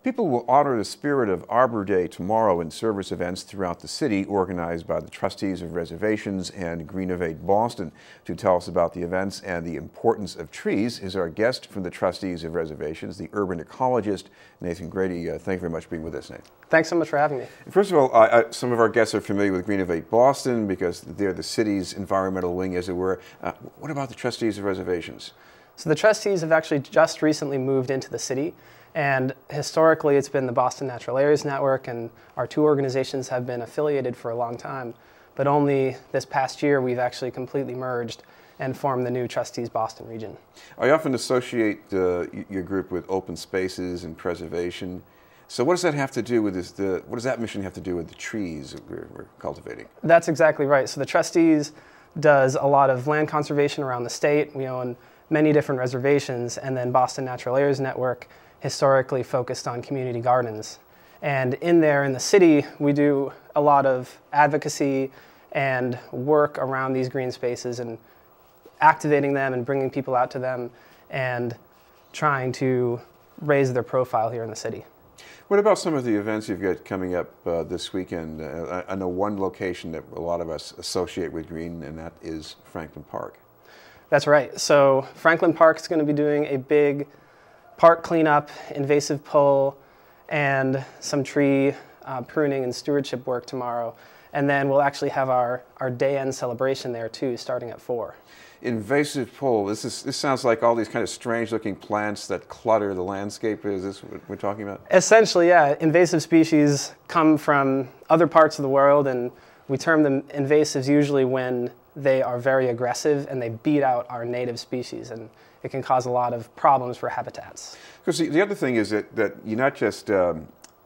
People will honor the spirit of Arbor Day tomorrow in service events throughout the city organized by the Trustees of Reservations and Greenovate Boston. To tell us about the events and the importance of trees is our guest from the Trustees of Reservations, the urban ecologist, Nathan Grady. Thank you very much for being with us, Nathan. Thanks so much for having me. First of all, some of our guests are familiar with Greenovate Boston because they're the city's environmental wing, as it were. What about the Trustees of Reservations? So the trustees have actually just recently moved into the city, and historically it's been the Boston Natural Areas Network, and our two organizations have been affiliated for a long time, but only this past year we've actually completely merged and formed the new Trustees Boston region. I often associate your group with open spaces and preservation. So what does that have to do with this? What does that mission have to do with the trees that we're cultivating? That's exactly right. So the trustees does a lot of land conservation around the state. We own many different reservations, and then Boston Natural Areas Network historically focused on community gardens. And in the city, we do a lot of advocacy and work around these green spaces and activating them and bringing people out to them and trying to raise their profile here in the city. What about some of the events you've got coming up this weekend? I know one location that a lot of us associate with green, and that is Franklin Park. That's right. So Franklin Park is going to be doing a big park cleanup, invasive pull, and some tree pruning and stewardship work tomorrow. And then we'll actually have our day end celebration there too, starting at 4. Invasive pull. This sounds like all these kind of strange looking plants that clutter the landscape. Is this what we're talking about? Essentially, yeah. Invasive species come from other parts of the world, and we term them invasives usually when they are very aggressive and they beat out our native species, and it can cause a lot of problems for habitats. Because the other thing is that you're not just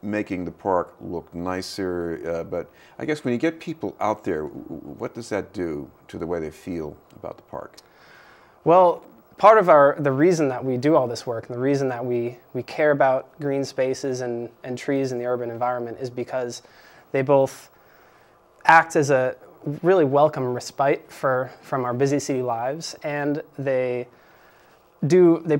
making the park look nicer, but I guess when you get people out there, what does that do to the way they feel about the park? Well, part of the reason that we do all this work and the reason that we care about green spaces and trees in the urban environment is because they both act as a really welcome respite from our busy city lives, and they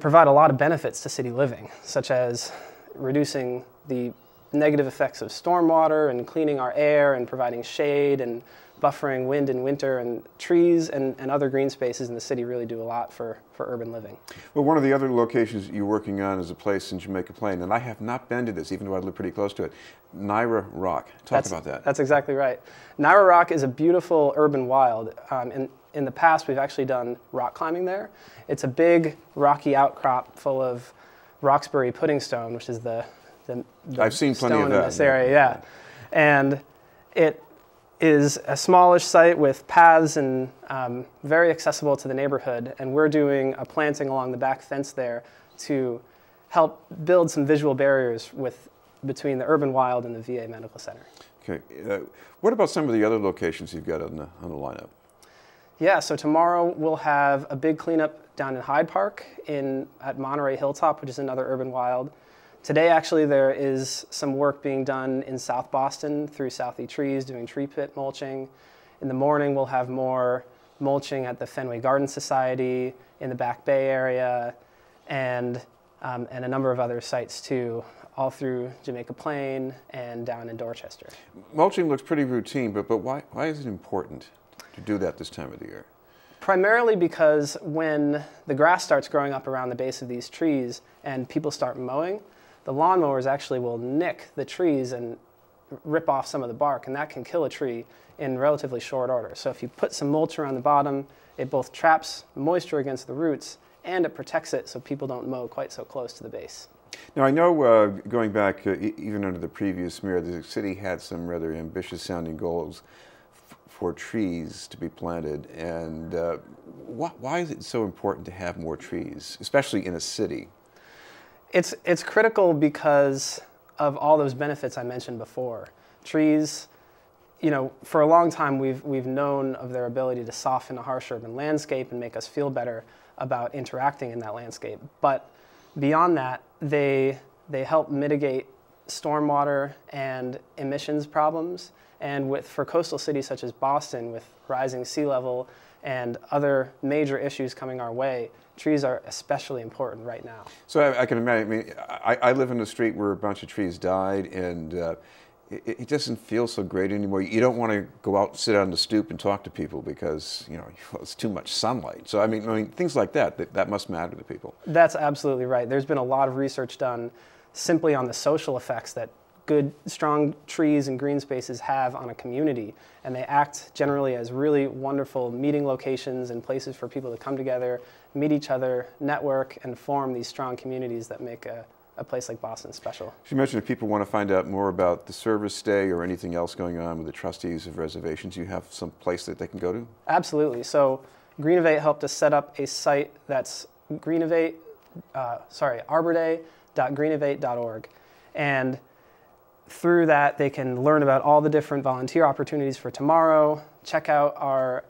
provide a lot of benefits to city living, such as reducing the negative effects of stormwater and cleaning our air and providing shade and buffering wind in winter, and trees and other green spaces in the city really do a lot for urban living. Well, one of the other locations you're working on is a place in Jamaica Plain, and I have not been to this, even though I live pretty close to it. Naira Rock. Talk about that. That's exactly right. Naira Rock is a beautiful urban wild. In the past, we've actually done rock climbing there. It's a big rocky outcrop full of Roxbury pudding stone, which is the I've seen plenty of stone that in this area, yeah. And it is a smallish site with paths and very accessible to the neighborhood. And we're doing a planting along the back fence there to help build some visual barriers between the urban wild and the VA Medical Center. Okay. What about some of the other locations you've got on the lineup? Yeah, so tomorrow we'll have a big cleanup down in Hyde Park at Monterey Hilltop, which is another urban wild. Today, actually, there is some work being done in South Boston through Southie Trees, doing tree pit mulching. In the morning, we'll have more mulching at the Fenway Garden Society in the Back Bay area, and a number of other sites too, all through Jamaica Plain and down in Dorchester. Mulching looks pretty routine, but why is it important to do that this time of the year? Primarily because when the grass starts growing up around the base of these trees and people start mowing, the lawnmowers actually will nick the trees and rip off some of the bark, and that can kill a tree in relatively short order. So if you put some mulch around the bottom, it both traps moisture against the roots and it protects it so people don't mow quite so close to the base. Now, I know going back even under the previous mayor, the city had some rather ambitious sounding goals for trees to be planted. And why is it so important to have more trees, especially in a city? It's critical because of all those benefits I mentioned before. Trees, for a long time we've known of their ability to soften a harsh urban landscape and make us feel better about interacting in that landscape. But beyond that, they help mitigate stormwater and emissions problems. And for coastal cities such as Boston, with rising sea level and other major issues coming our way, trees are especially important right now. So I can imagine, I mean, I live in a street where a bunch of trees died, and it doesn't feel so great anymore. You don't want to go out and sit on the stoop and talk to people because, you know, it's too much sunlight. So I mean things like that must matter to people. That's absolutely right. There's been a lot of research done simply on the social effects that good, strong trees and green spaces have on a community, and they act generally as really wonderful meeting locations and places for people to come together, meet each other, network, and form these strong communities that make a place like Boston special. You mentioned if people want to find out more about the service day or anything else going on with the Trustees of Reservations, you have some place that they can go to? Absolutely. So Greenovate helped us set up a site that's arborday.greenovate.org, and through that they can learn about all the different volunteer opportunities for tomorrow, check out our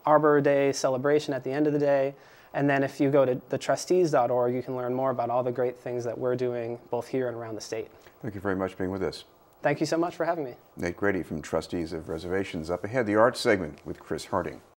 Arbor Day celebration at the end of the day, and then if you go to thetrustees.org, you can learn more about all the great things that we're doing both here and around the state. Thank you very much for being with us. Thank you so much for having me. Nate Grady from Trustees of Reservations. Up ahead, the arts segment with Chris Harding.